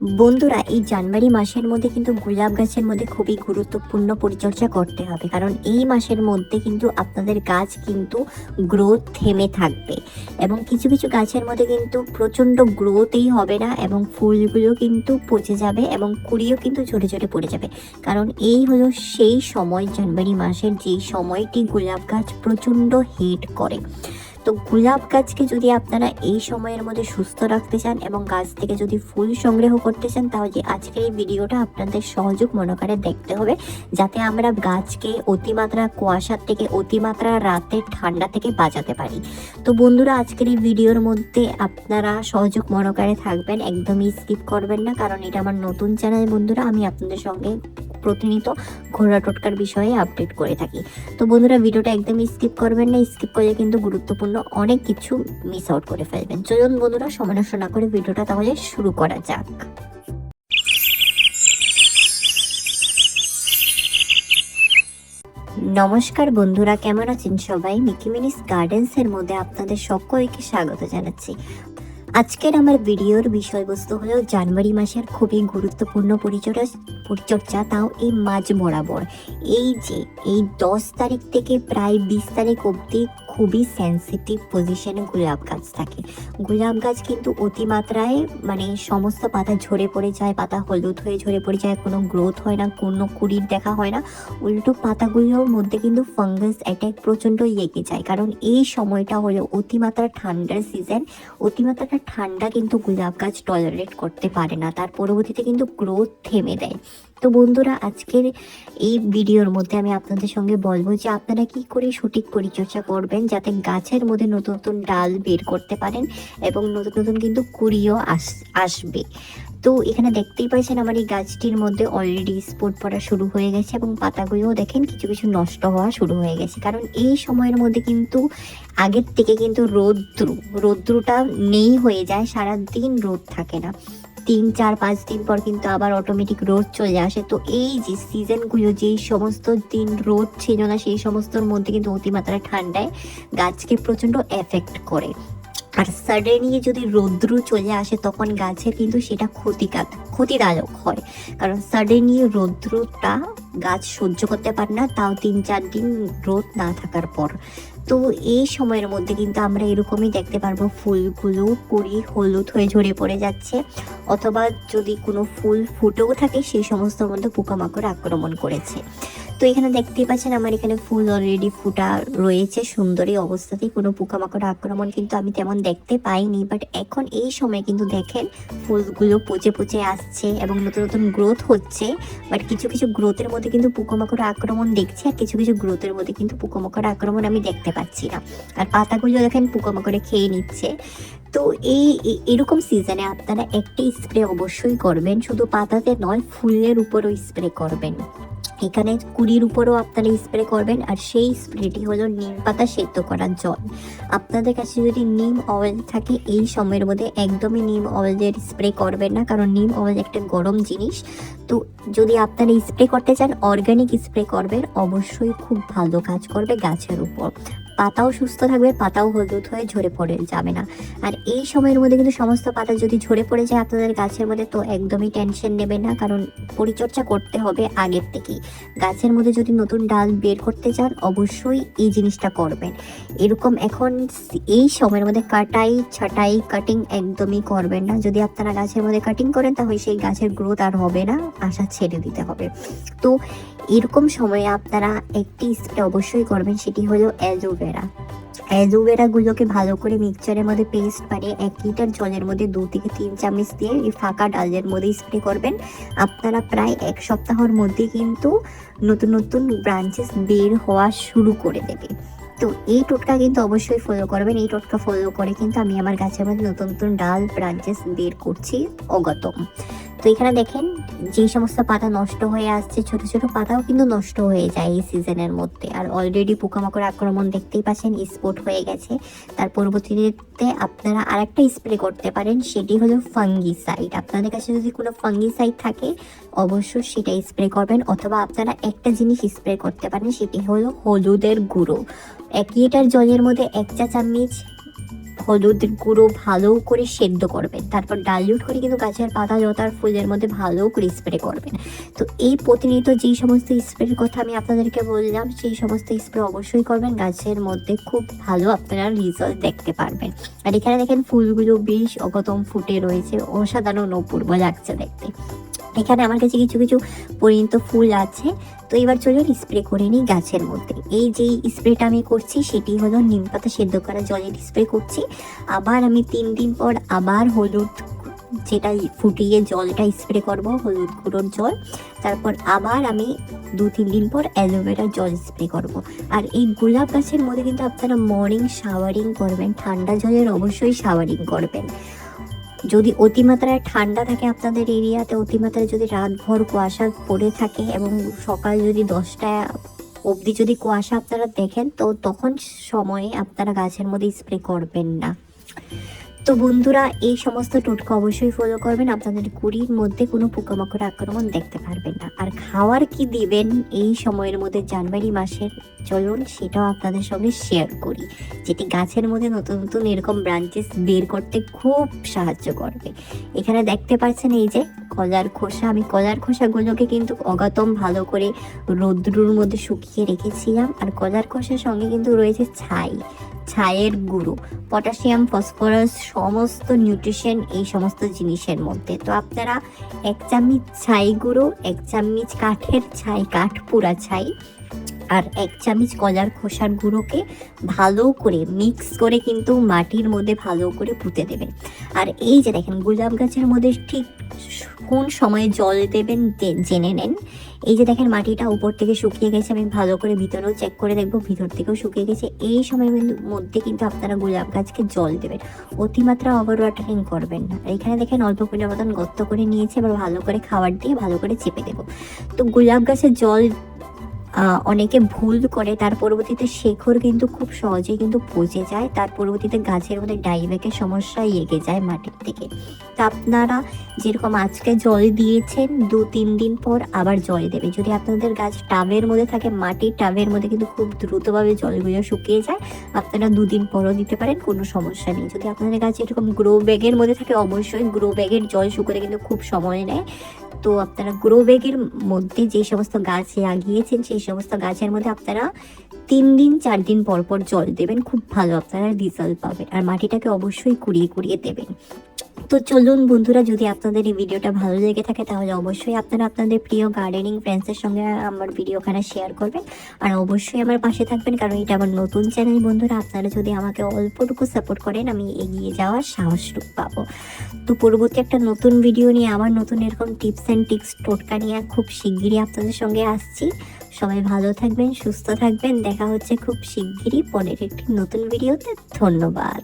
বন্ধুরা, এই জানুয়ারি মাসের মধ্যে কিন্তু গোলাপ গাছের মধ্যে খুবই গুরুত্বপূর্ণ পরিচর্যা করতে হবে, কারণ এই মাসের মধ্যে কিন্তু আপনাদের গাছ কিন্তু গ্রোথ থেমে থাকবে এবং কিছু কিছু গাছের মধ্যে কিন্তু প্রচণ্ড গ্রোথই হবে না এবং ফুলগুলো কিন্তু পচে যাবে এবং কুড়িও কিন্তু ঝরে ঝরে পড়ে যাবে। কারণ এই হলো সেই সময়, জানুয়ারি মাসের যেই সময়টি গোলাপ গাছ প্রচণ্ড হিট করে। তো গোলাপ গাছকে যদি আপনারা এই সময়ের মধ্যে সুস্থ রাখতে চান এবং গাছ থেকে যদি ফুল সংগ্রহ করতে চান, তাহলে আজকের এই ভিডিওটা আপনাদের সহযোগ মনোকারে দেখতে হবে, যাতে আমরা গাছকে অতিমাত্রা কুয়াশার থেকে, অতিমাত্রা রাতের ঠান্ডা থেকে বাঁচাতে পারি। তো বন্ধুরা, আজকের এই ভিডিওর মধ্যে আপনারা সহযোগ মনোকারে থাকবেন, একদমই স্কিপ করবেন না, কারণ এটা আমার নতুন চ্যানেল। বন্ধুরা, আমি আপনাদের সঙ্গে প্রতিনিয়ত ঘোড়া টোটকার বিষয়ে আপডেট করে থাকি। তো বন্ধুরা, ভিডিওটা একদমই স্কিপ করবেন না, স্কিপ করলে কিন্তু গুরুত্বপূর্ণ অনেক কিছু মিস আউট করে ফেলবেন। চলুন বন্ধুরা, সময় নষ্ট না করে ভিডিওটা তাহলে শুরু করা যাক। নমস্কার বন্ধুরা, কেমন আছেন সবাই? মিকি মিনিস গার্ডেন্স এর মধ্যে আপনাদের সকলকে স্বাগত জানাচ্ছি। আজকের আমার ভিডিওর বিষয়বস্তু হলো জানুয়ারি মাসের খুবই গুরুত্বপূর্ণ পরিচর্যা, তাও এই মাঝ বরাবর। এই 10 তারিখ থেকে প্রায় 20 তারিখ অবধি খুবই সেন্সিটিভ পজিশনে গোলাপ গাছ থাকে। গোলাপ গাছ কিন্তু অতিমাত্রায় সমস্ত পাতা ঝরে পড়ে যায়, পাতা হলুদ হয়ে ঝরে পড়ে যায়, কোনো গ্রোথ হয় না, কোনো কুড়ির দেখা হয় না। উল্টো পাতাগুলোর মধ্যে কিন্তু ফাঙ্গাস অ্যাটাক প্রচণ্ড লেগে যায়, কারণ এই সময়টা হলো অতিমাত্রা ঠান্ডার সিজন। অতিমাত্রা ঠান্ডা কিন্তু গোলাপ গাছ টলারেট করতে পারে না, তার পরবর্তীতে কিন্তু গ্রোথ থেমে দেয়। তো বন্ধুরা, আজকের এই ভিডিওর মধ্যে আমি আপনাদের সঙ্গে বলবো যে আপনারা কি করে সঠিক পরিচর্যা করবেন, যাতে গাছের মধ্যে নতুন নতুন ডাল বের করতে পারেন এবং নতুন নতুন কিন্তু কুড়িও আসবে। তো এখানে দেখতেই পাচ্ছেন আমার এই গাছটির মধ্যে অলরেডি স্পট পড়া শুরু হয়ে গেছে এবং পাতাগুলোও দেখেন কিছু কিছু নষ্ট হওয়া শুরু হয়ে গেছে, কারণ এই সময়ের মধ্যে কিন্তু আগের থেকে কিন্তু রৌদ্রটা নেই হয়ে যায়, সারাদিন রোদ থাকে না। 3, 4, 5 দিন পর কিন্তু আবার অটোমেটিক রোদ চলে আসে। তো এই যে সিজনগুলো, যেই সমস্ত দিন রোদ ছিল না, সেই সমস্তর মধ্যে কিন্তু অতিমাত্রা ঠান্ডায় গাছকে প্রচণ্ড এফেক্ট করে। আর সাডেনলি যদি রৌদ্র চলে আসে, তখন গাছের কিন্তু সেটা ক্ষতিদায়ক হয়, কারণ সাডেনলি রৌদ্রটা গাছ সহ্য করতে পারে না, তাও 3-4 দিন রোদ না থাকার পর। তো এই সময়ের মধ্যে কিন্তু আমরা এরকমই দেখতে পারবো, ফুলগুলো কুড়ি হলুদ হয়ে ঝরে পড়ে যাচ্ছে, অথবা যদি কোনো ফুল ফুটেও থাকে সেই সমস্ত মধ্যে পোকামাকড় আক্রমণ করেছে। তো এখানে দেখতেই পাচ্ছেন আমার এখানে ফুল অলরেডি ফুটা রয়েছে সুন্দরী অবস্থাতেই, কোনো পোকামাকড় আক্রমণ কিন্তু আমি তেমন দেখতে পাইনি। বাট এখন এই সময় কিন্তু দেখেন ফুলগুলো পচে পচে আসছে এবং নতুন নতুন গ্রোথ হচ্ছে, বাট কিছু কিছু গ্রোথের মধ্যে কিন্তু পোকামাকড় আক্রমণ দেখছি, আর কিছু কিছু গ্রোথের মধ্যে কিন্তু পোকামাকড় আক্রমণ আমি দেখতে পাচ্ছি না। আর পাতাগুলো দেখেন পোকামাকড়ে খেয়ে নিচ্ছে। তো এরকম সিজনে আপনারা একটি স্প্রে অবশ্যই করবেন, শুধু পাতাতে নয়, ফুলের উপরও স্প্রে করবেন। এখানে কুড়ির উপরও আপনারা স্প্রে করবেন, আর সেই স্প্রেটি হলো নিম পাতা সেদ্ধ করা জল। আপনাদের কাছে যদি নিম অয়েল থাকে, এই সময়ের মধ্যে একদমই নিম অয়েলের স্প্রে করবেন না, কারণ নিম অয়েল একটা গরম জিনিস। তো যদি আপনারা স্প্রে করতে চান, অর্গানিক স্প্রে করবেন, অবশ্যই খুব ভালো কাজ করবে গাছের উপর। পাতাও সুস্থ থাকবে, পাতাও হলুদ হয়ে ঝরে পড়ে যাবে না। আর এই সময়ের মধ্যে কিন্তু সমস্ত পাতা যদি ঝরে পড়ে যায় আপনাদের গাছের মধ্যে, তো একদমই টেনশন নেবেন না, কারণ পরিচর্যা করতে হবে আগের থেকেই। গাছের মধ্যে যদি নতুন ডাল বের করতে চান, অবশ্যই এই জিনিসটা করবেন। এরকম এখন এই সময়ের মধ্যে ছাঁটাই কাটিং একদমই করবেন না। যদি আপনারা গাছের মধ্যে কাটিং করেন, তাহলে সেই গাছের গ্রোথ আর হবে না, আশা ছেড়ে দিতে হবে। তো এরকম সময়ে আপনারা একটি স্প্রে অবশ্যই করবেন, সেটি হলো অ্যালোভেরাগুলোকে ভালো করে মিক্সচারের মধ্যে পেস্ট বানিয়ে 1 লিটার জলের মধ্যে 2 থেকে 3 চামচ দিয়ে এই ফাঁকা ডালের মধ্যে স্প্রে করবেন। আপনারা প্রায় 1 সপ্তাহের মধ্যে কিন্তু নতুন নতুন ব্রাঞ্চেস বের হওয়া শুরু করে দেবে। তো এই টোটকা কিন্তু অবশ্যই ফলো করবেন। এই টোটকা ফলো করে কিন্তু আমি আমার গাছের মধ্যে নতুন নতুন ডাল ব্রাঞ্চেস বের করছি অগতম। তো এখানে দেখেন যে সমস্ত পাতা নষ্ট হয়ে আসছে, ছোট ছোট পাতাও কিন্তু নষ্ট হয়ে যায় এই সিজনের মধ্যে। আর অলরেডি পোকামাকড় আক্রমণ দেখতেই পাচ্ছেন, স্পট হয়ে গেছে। তার পরবর্তীতে আপনারা আরেকটা স্প্রে করতে পারেন, সেটি হলো ফাঙ্গিসাইড। আপনাদের কাছে যদি কোনো ফাঙ্গিসাইড থাকে, অবশ্যই সেটা স্প্রে করবেন, অথবা আপনারা একটা জিনিস স্প্রে করতে পারেন, সেটি হলো হলুদের গুঁড়ো। 1 লিটার জলের মধ্যে 1 চা চামচ হলুদ গুঁড়ো ভালো করে সেদ্ধ করবেন, তারপর ডাইলিউট করে কিন্তু গাছের পাতা লতার ফুলের মধ্যে ভালো করে স্প্রে করবেন। তো এই প্রতিনিয়ত যেই সমস্ত স্প্রের কথা আমি আপনাদেরকে বললাম সেই সমস্ত স্প্রে অবশ্যই করবেন, গাছের মধ্যে খুব ভালো আপনারা রেজাল্ট দেখতে পারবেন। আর এখানে দেখেন ফুলগুলো বেশ অগতম ফুটে রয়েছে, অসাধারণ অপূর্ব লাগছে দেখতে। এখানে আমার কাছে কিছু কিছু পরিণত ফুল আছে। তো এবার চলুন স্প্রে করে নিই গাছের মধ্যে। এই যে স্প্রেটা আমি করছি সেটি হলো নিম পাতা সেদ্ধ করা জলের স্প্রে করছি। আবার আমি 3 দিন পর আবার হলুদ যেটা ফুটিয়ে জলটা স্প্রে করব, হলুদ গুঁড়োর জল। তারপর আবার আমি 2-3 দিন পর অ্যালোভেরার জল স্প্রে করব। আর এই গোলাপ গাছের মধ্যে কিন্তু আপনারা মর্নিং শাওয়ারিং করবেন, ঠান্ডা জলের অবশ্যই শাওয়ারিং করবেন। যদি অতিমাত্রায় ঠান্ডা থাকে আপনাদের এরিয়াতে, অতিমাত্রায় যদি রাতভর কুয়াশা পড়ে থাকে এবং সকাল যদি 10টা অবধি যদি কুয়াশা আপনারা দেখেন, তো তখন সময়ে আপনারা গাছের মধ্যে স্প্রে করবেন না। তো বন্ধুরা এই সমস্ত টোটকা অবশ্যই ফলো করবেন, আপনাদের কুড়ির মধ্যে কোনো পোকামাকড় আক্রমণ দেখতে পারবেন না। আর খাওয়ার কি দিবেন এই সময়ের মধ্যে জানুয়ারি মাসের, চলুন সেটাও আপনাদের সঙ্গে শেয়ার করি, যেটি গাছের মধ্যে নতুন নতুন এরকম ব্রাঞ্চেস বের করতে খুব সাহায্য করবে। এখানে দেখতে পাচ্ছেন এই যে কলার খোসা, আমি কলার খোসাগুলোকে কিন্তু অগাতম ভালো করে রৌদ্রুর মধ্যে শুকিয়ে রেখেছিলাম। আর কলার খোসার সঙ্গে কিন্তু রয়েছে ছাইয়ের গুঁড়ো, পটাশিয়াম, ফসফরাস, সমস্ত নিউট্রিশন এই সমস্ত জিনিসের মধ্যে। তো আপনারা 1 চামচ ছাই গুঁড়ো, 1 চামচ কাঠের ছাই, কাঠপুরা ছাই, আর 1 চামচ কলার খোসার গুঁড়োকে ভালো করে মিক্স করে কিন্তু মাটির মধ্যে ভালো করে পুঁতে দেবেন। আর এই যে দেখেন গোলাপ গাছের মধ্যে ঠিক কোন সময়ে জল দেবেন জেনে নেন। এই যে দেখেন মাটিটা উপর থেকে শুকিয়ে গেছে, আমি ভালো করে ভিতরেও চেক করে দেখবো ভিতর থেকেও শুকিয়ে গেছে। এই সময়ের মধ্যে কিন্তু আপনারা গোলাপ গাছকে জল দেবেন, অতিমাত্রা ওভার ওয়াটারিং করবেন না। আর এখানে দেখেন অল্প পরিমাণ মতন গর্ত করে নিয়েছে, এবার ভালো করে খাবার দিয়ে ভালো করে চেপে দেবো। তো গোলাপ গাছের জল অনেকে ভুল করে, তার পরবর্তীতে শেকড় কিন্তু খুব সহজেই কিন্তু পচে যায়, তার পরবর্তীতে গাছের মধ্যে ডাইব্যাকের সমস্যা এগিয়ে যায় মাটির থেকে। তা আপনারা যেরকম আজকে জল দিয়েছেন 2-3 দিন পর আবার জল দেবে। যদি আপনাদের গাছ টাবের মধ্যে থাকে, মাটির টাবের মধ্যে কিন্তু খুব দ্রুতভাবে জলগুলো শুকিয়ে যায়, আপনারা 2 দিন পরও দিতে পারেন, কোনো সমস্যা নেই। যদি আপনাদের গাছ এরকম গ্রো ব্যাগের মধ্যে থাকে, অবশ্যই গ্রো ব্যাগের জল শুকোতে কিন্তু খুব সময় নেয়। তো আপনারা গ্রো ব্যাগের মধ্যে যে সমস্ত গাছ লাগিয়েছেন সেই সমস্ত গাছের মধ্যে আপনারা 3 দিন 4 দিন পর পর জল দেবেন, খুব ভালো আপনারা রেজাল্ট পাবেন। আর মাটিটাকে অবশ্যই কুড়িয়ে দেবেন। তো চলুন বন্ধুরা, যদি আপনাদের এই ভিডিওটা ভালো লেগে থাকে তাহলে অবশ্যই আপনারা আপনাদের প্রিয় গার্ডেনিং ফ্রেন্ডসের সঙ্গে আমার ভিডিওখানে শেয়ার করবেন। আর অবশ্যই আমার পাশে থাকবেন, কারণ এটা আমার নতুন চ্যানেল বন্ধুরা। আপনারা যদি আমাকে অল্পটুকু সাপোর্ট করেন, আমি এগিয়ে যাওয়ার সাহসটুকু পাবো। তো পরবর্তী একটা নতুন ভিডিও নিয়ে, আবার নতুন এরকম টিপস অ্যান্ড ট্রিক্স টোটকা নিয়ে খুব শিগগিরই আপনাদের সঙ্গে আসছি। সবাই ভালো থাকবেন, সুস্থ থাকবেন, দেখা হচ্ছে খুব শিগগিরই পরের একটি নতুন ভিডিওতে। ধন্যবাদ।